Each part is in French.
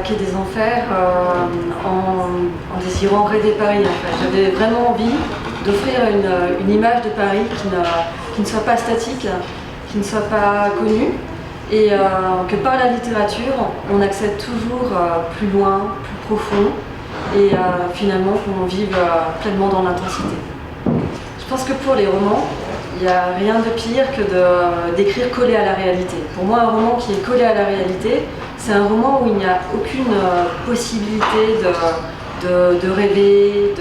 Quai des Enfers en désirant rêver Paris. En fait. J'avais vraiment envie d'offrir une image de Paris qui ne soit pas statique, qui ne soit pas connue, et que par la littérature, on accède toujours plus loin, plus profond, et finalement qu'on vive pleinement dans l'intensité. Je pense que pour les romans, il n'y a rien de pire que d'écrire collé à la réalité. Pour moi, un roman qui est collé à la réalité, c'est un roman où il n'y a aucune possibilité de rêver,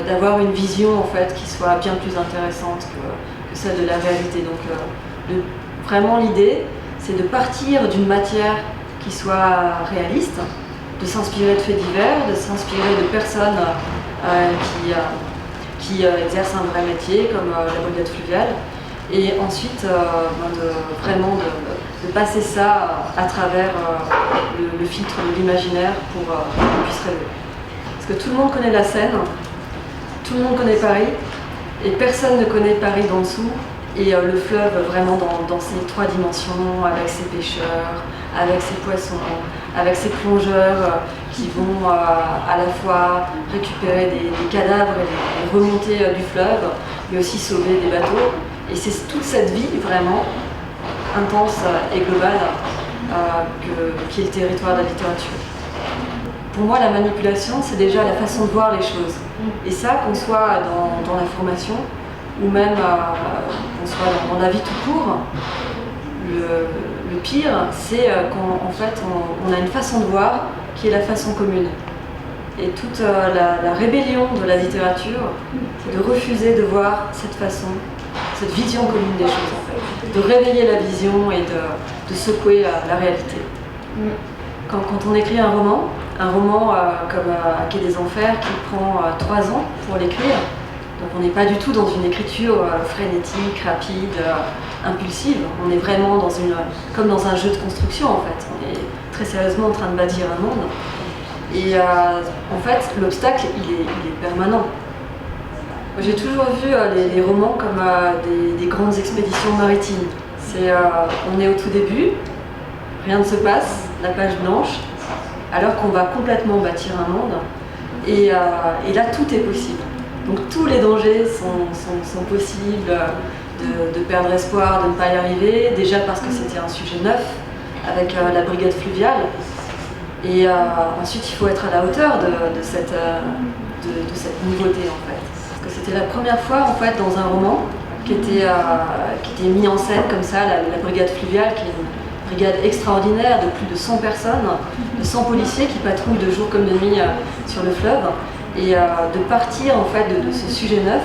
d'avoir une vision en fait, qui soit bien plus intéressante que celle de la réalité. Donc vraiment l'idée, c'est de partir d'une matière qui soit réaliste, de s'inspirer de faits divers, de s'inspirer de personnes qui exercent un vrai métier comme la brigade fluviale, et ensuite de passer ça à travers le filtre de l'imaginaire pour qu'on puisse rêver. Parce que tout le monde connaît la Seine, tout le monde connaît Paris, et personne ne connaît Paris d'en dessous, et le fleuve vraiment dans ses trois dimensions, avec ses pêcheurs, avec ses poissons, avec ses plongeurs qui vont à la fois récupérer des cadavres et les remonter du fleuve, mais aussi sauver des bateaux. Et c'est toute cette vie vraiment intense et globale qui est le territoire de la littérature. Pour moi, la manipulation, c'est déjà la façon de voir les choses. Et ça, qu'on soit dans la formation ou même qu'on soit dans la vie tout court, le pire, c'est qu'en fait, on a une façon de voir qui est la façon commune. Et toute la rébellion de la littérature, c'est de refuser de voir cette façon, cette vision commune des choses, en fait. De réveiller la vision et de secouer la réalité. Quand on écrit un roman comme Quai des Enfers qui prend 3 ans pour l'écrire, donc on n'est pas du tout dans une écriture frénétique, rapide, impulsive. On est vraiment comme dans un jeu de construction en fait. On est très sérieusement en train de bâtir un monde. Et en fait, l'obstacle, il est permanent. J'ai toujours vu les romans comme des grandes expéditions maritimes. On est au tout début, rien ne se passe, la page blanche, alors qu'on va complètement bâtir un monde. Et là, tout est possible. Donc tous les dangers sont possibles, de perdre espoir, de ne pas y arriver, déjà parce que c'était un sujet neuf, avec la brigade fluviale. Et ensuite, il faut être à la hauteur de cette nouveauté, en fait. Parce que c'était la première fois, en fait, dans un roman qui était mis en scène comme ça, la brigade fluviale, qui est une brigade extraordinaire de plus de 100 personnes, de 100 policiers qui patrouillent de jour comme de nuit sur le fleuve. Et de partir en fait de ce sujet neuf,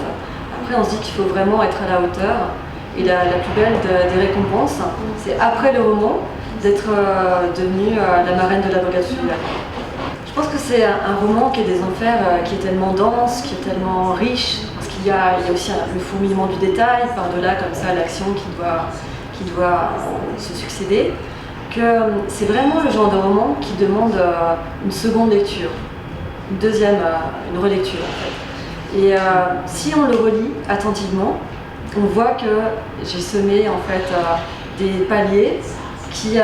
après on se dit qu'il faut vraiment être à la hauteur. Et la plus belle des récompenses, c'est après le roman d'être devenue la marraine de la brigade fluviale. Je pense que c'est un roman qui est des Enfers, qui est tellement dense, qui est tellement riche, parce qu'il y a aussi le fourmillement du détail, par-delà comme ça l'action qui doit se succéder, que c'est vraiment le genre de roman qui demande une seconde lecture. Une relecture en fait. Et si on le relit attentivement, on voit que j'ai semé en fait des paliers qui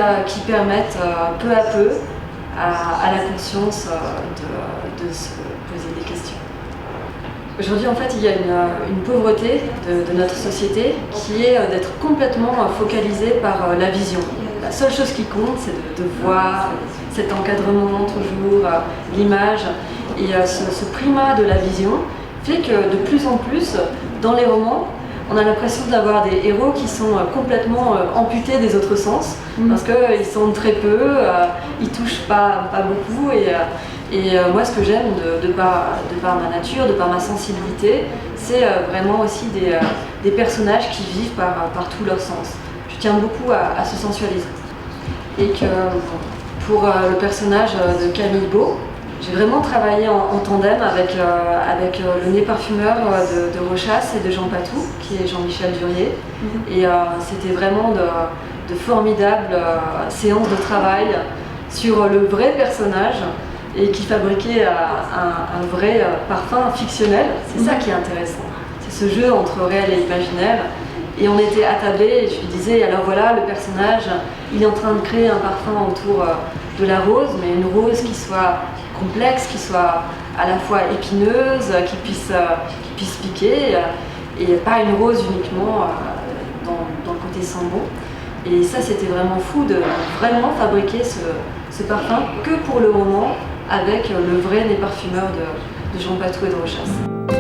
permettent peu à peu à la conscience de se poser des questions. Aujourd'hui en fait il y a une pauvreté de notre société qui est d'être complètement focalisée par la vision. La seule chose qui compte c'est de voir cet encadrement toujours, l'image. Et ce primat de la vision fait que de plus en plus, dans les romans, on a l'impression d'avoir des héros qui sont complètement amputés des autres sens, parce qu'ils sont très peu, ils touchent pas beaucoup. Et moi, ce que j'aime de par ma nature, de par ma sensibilité, c'est vraiment aussi des personnages qui vivent par tous leurs sens. Je tiens beaucoup à ce sensualisme. Et que pour le personnage de Camille Beau, j'ai vraiment travaillé en tandem avec le nez parfumeur de Rochas et de Jean Patou, qui est Jean-Michel Durier. Et c'était vraiment de formidables séances de travail sur le vrai personnage et qui fabriquait un vrai parfum fictionnel. C'est ça qui est intéressant. C'est ce jeu entre réel et imaginaire Et on était attablés et je lui disais, alors voilà, le personnage, il est en train de créer un parfum autour de la rose, mais une rose qui soit complexe, qui soit à la fois épineuse, qui puisse piquer, et pas une rose uniquement dans le côté sans bon. Et ça, c'était vraiment fou de vraiment fabriquer ce parfum que pour le moment avec le vrai nez parfumeur de Jean Patou et de Rochas.